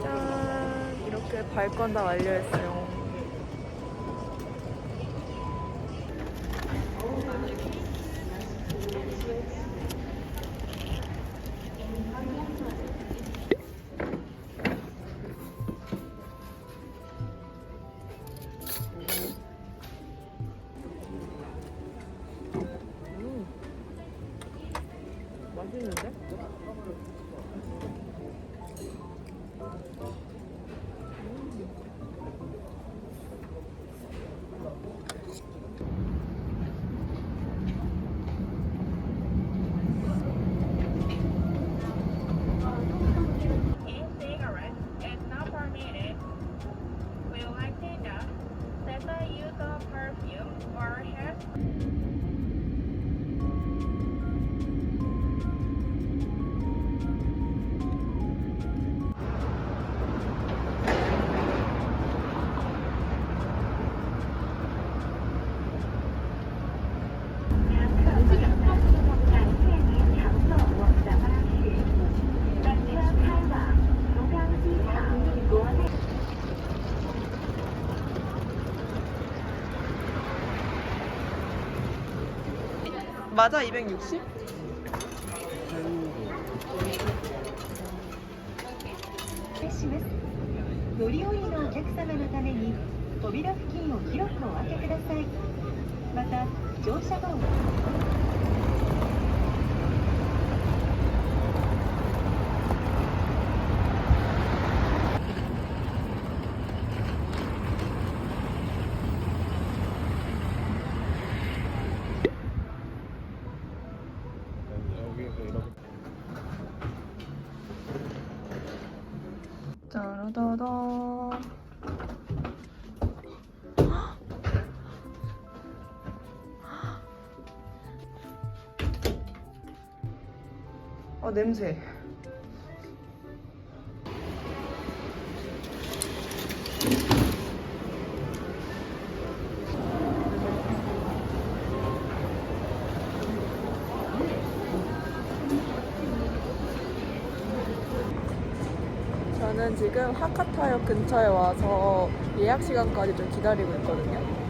짠! 이렇게 발권 다 완료했어요. 맛있는데? E-cigarettes is not permitted. We like to that the use of perfume or hair. 맞아, 260? 乗り降りのお客様のために扉付近を広くお開けください。また乗車後짜라다다. 냄새. 저는 지금 하카타역 근처에 와서 예약 시간까지 좀 기다리고 있거든요.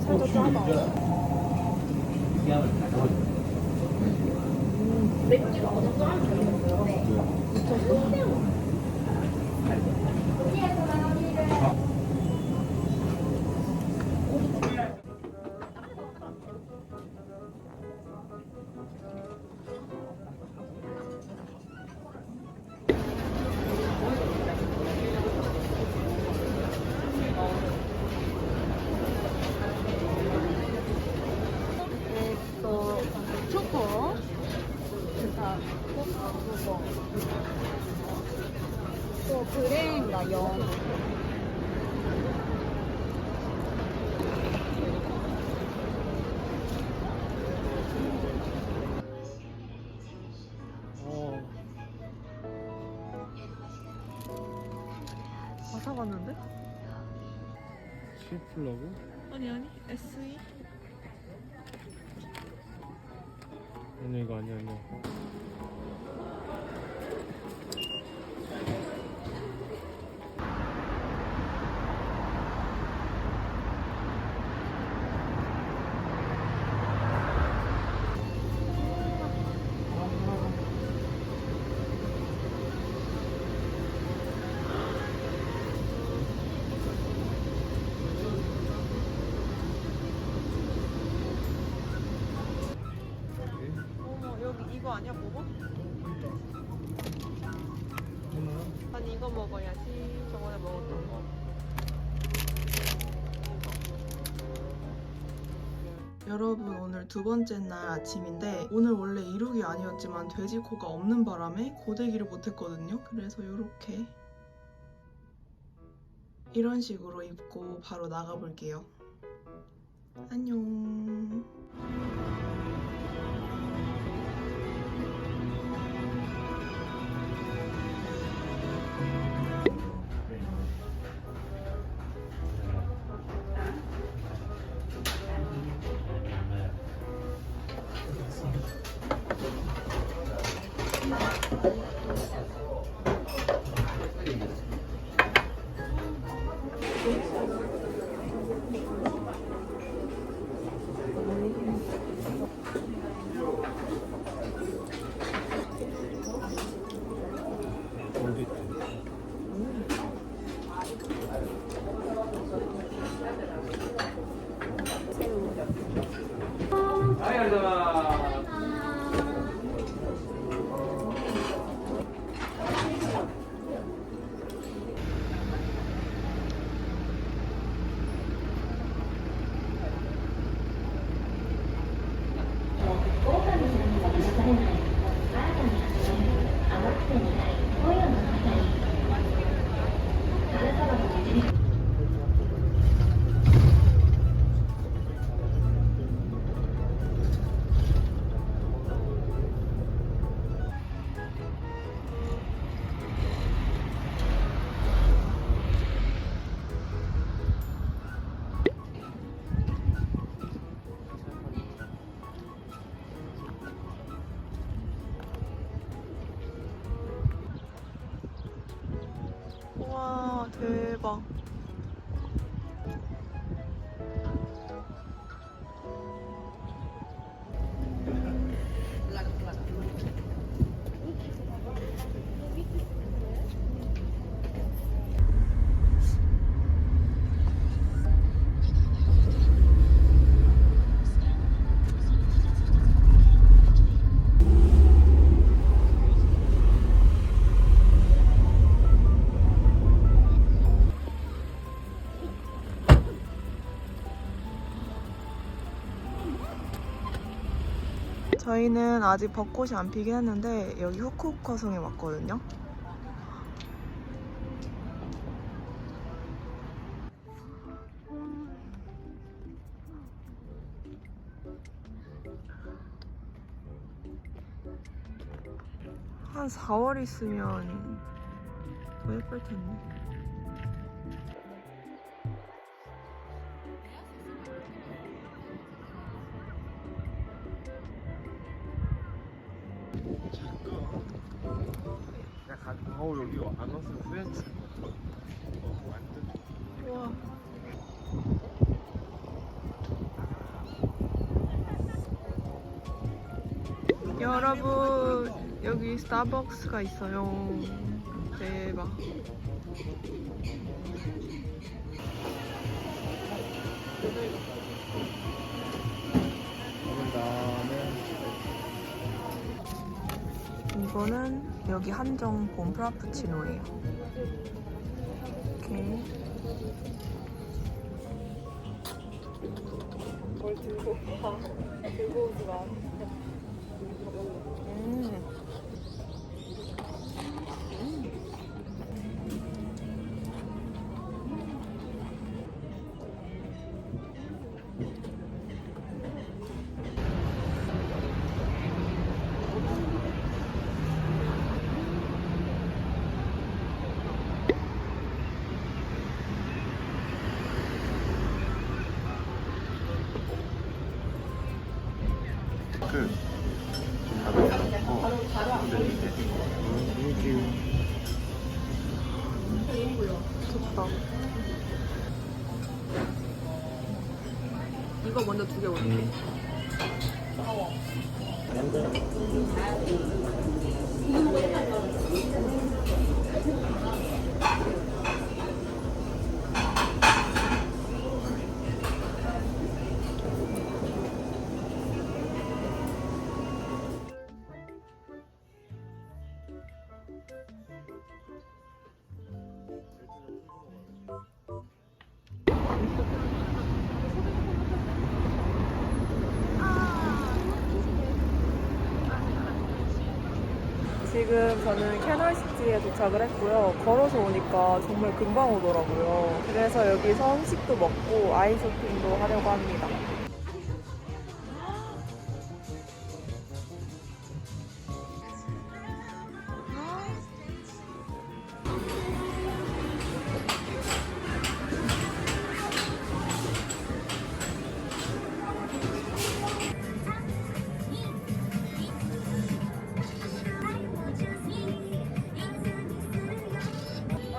진짜 얼큰하다. 살짝 짜다. 초코. 또 그레인가 영. 다 사갔는데? 슈플라고? 아니 SE. 아니야 이거 아니야. 어머 여기 이거 아니야? 먹어야지. 저번에 먹었던 거. 여러분, 오늘 두 번째 날 아침인데 오늘 원래 이룩이 아니었지만 돼지코가 없는 바람에 고데기를 못했거든요. 그래서 이렇게 이런 식으로 입고 바로 나가볼게요. 안녕. 어디 있대? 와, 대박. 저희는 아직 벚꽃이 안 피긴 했는데 여기 후쿠오카 성에 왔거든요. 한 4월 있으면 더 예쁠 텐데. 여기 안 왔으면 후회했지. 완전. 우와. 여러분, 여기 스타벅스가 있어요. 대박. 먹은 다음에 이거는 여기 한정 봄 프라푸치노예요. 이렇게. 뭘 들고 가? 들고 오지 마. 그 좋다. 이거 먼저 두 개 올릴게. 지금 저는 캐널시티에 도착을 했고요. 걸어서 오니까 정말 금방 오더라고요. 그래서 여기서 음식도 먹고 아이쇼핑도 하려고 합니다.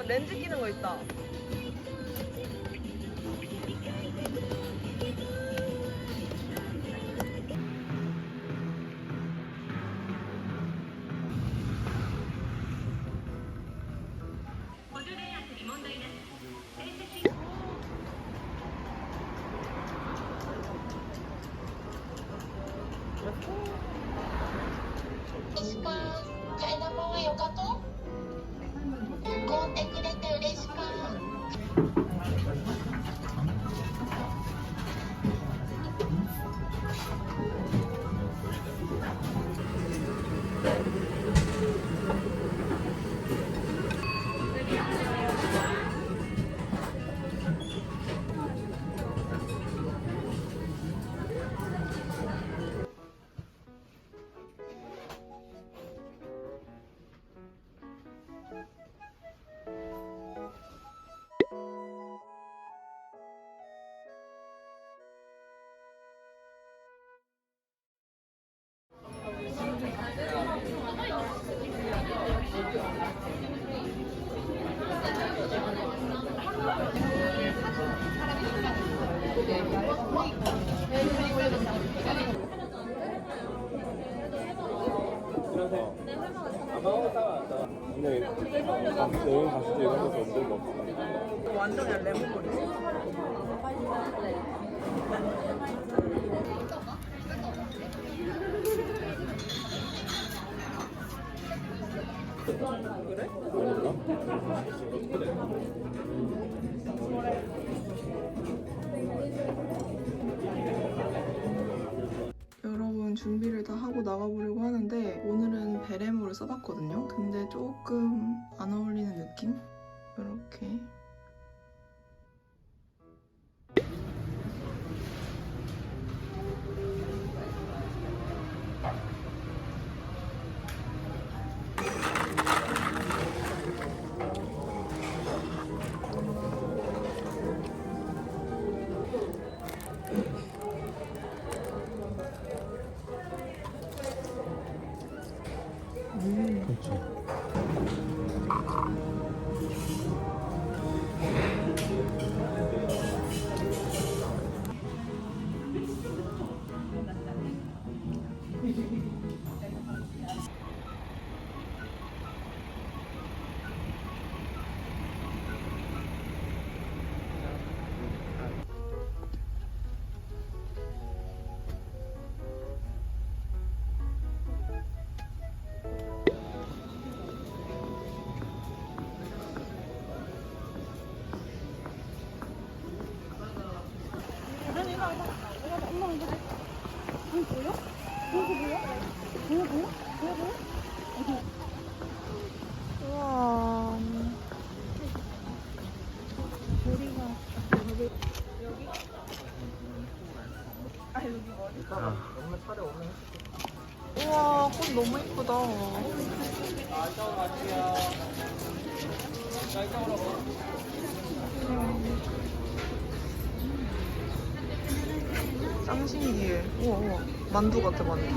렌즈 끼는 거 있다. 근데 여행 갔을 때 이런 거 없는 거 없어. 완전 그냥 레몬물이지. 여러분 준비를 다 하고 나가보려고 하는데 오늘은 베레모를 써봤거든요. 근데 조금 안 어울리는 느낌? 이렇게 그렇지. 우와. 우와, 꽃 너무 예쁘다. 짱 신기해. 우와 우와 만두 같아 만두.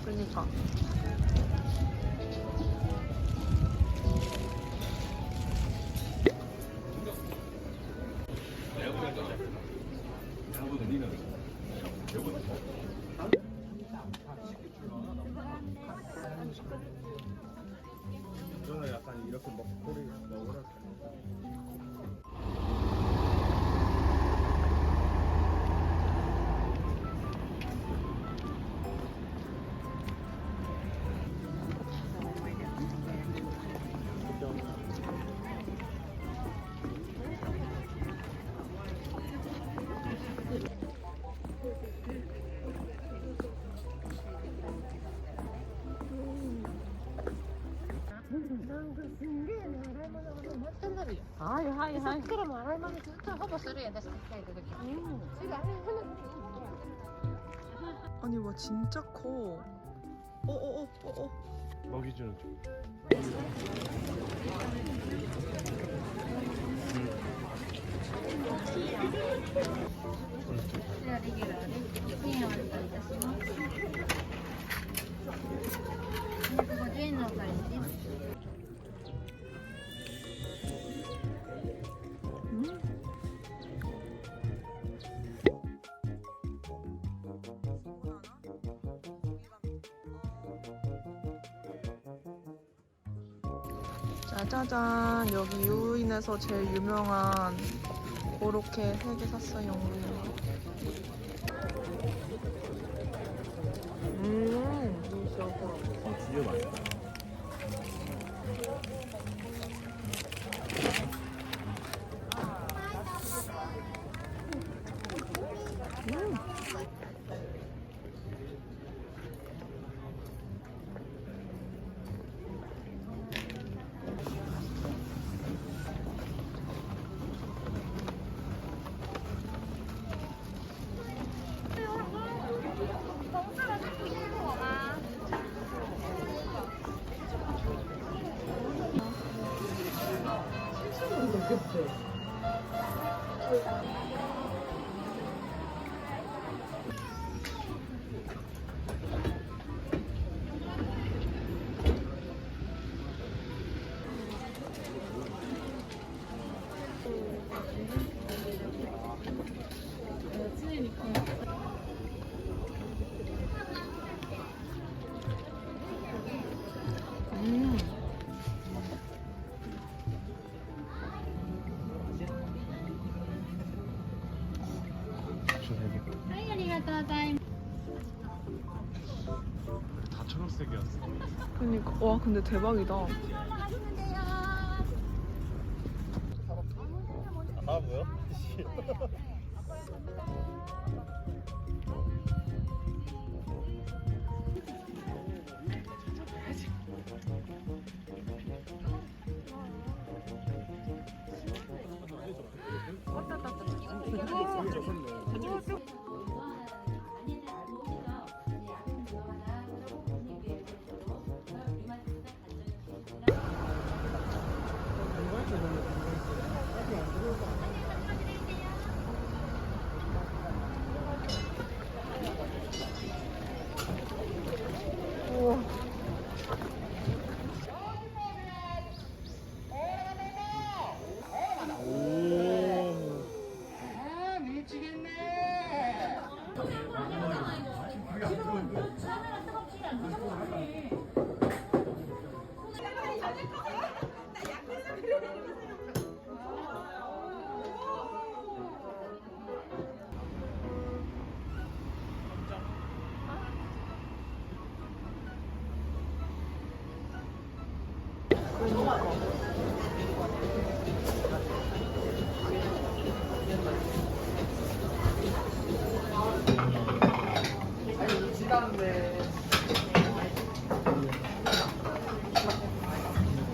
그러니까. 저는 약간 이렇게 먹고 はいはいはい。からも洗い物ずっとほぼするやん、私帰った時。それで洗い物 아니 와 진짜 커. 어어어어. 먹이 주는 중. 짜자잔, 여기 유인에서 제일 유명한 고로케 3개 샀어요. 진짜 맛있다. 다 초록색이었어. 그러니까 와 근데 대박이다. 아 뭐야?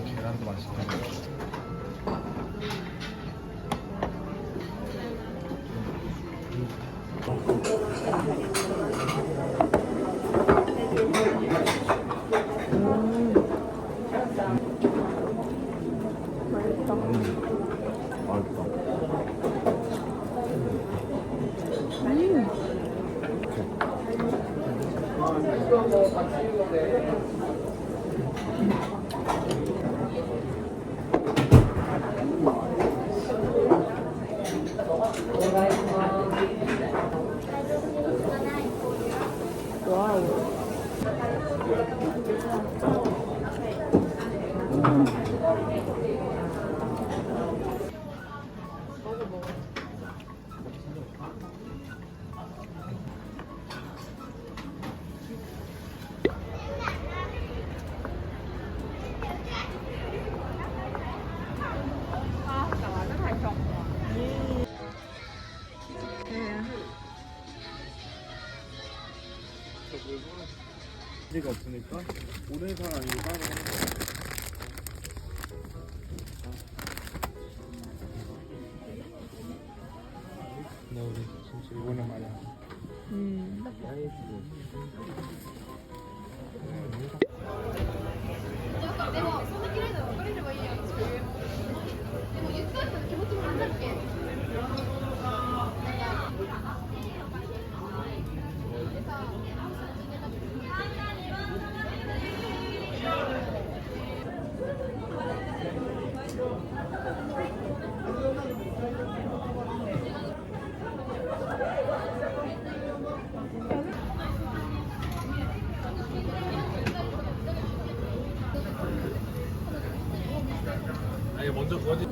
계란도 맛있다. 가 없으니까 오는 사람 아니고 따로 하는 거야. 근데 우리 진짜 이거는 많이 안 아니 먼저 그거지.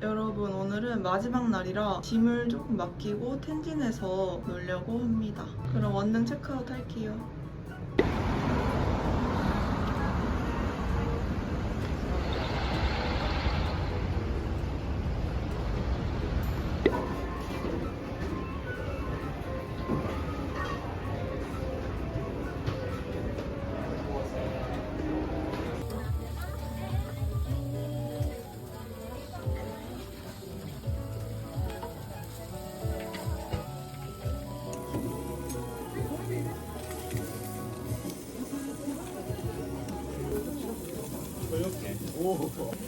여러분 오늘은 마지막 날이라 짐을 조금 맡기고 텐진에서 놀려고 합니다. 그럼 원능 체크아웃 할게요. 이렇게. 오.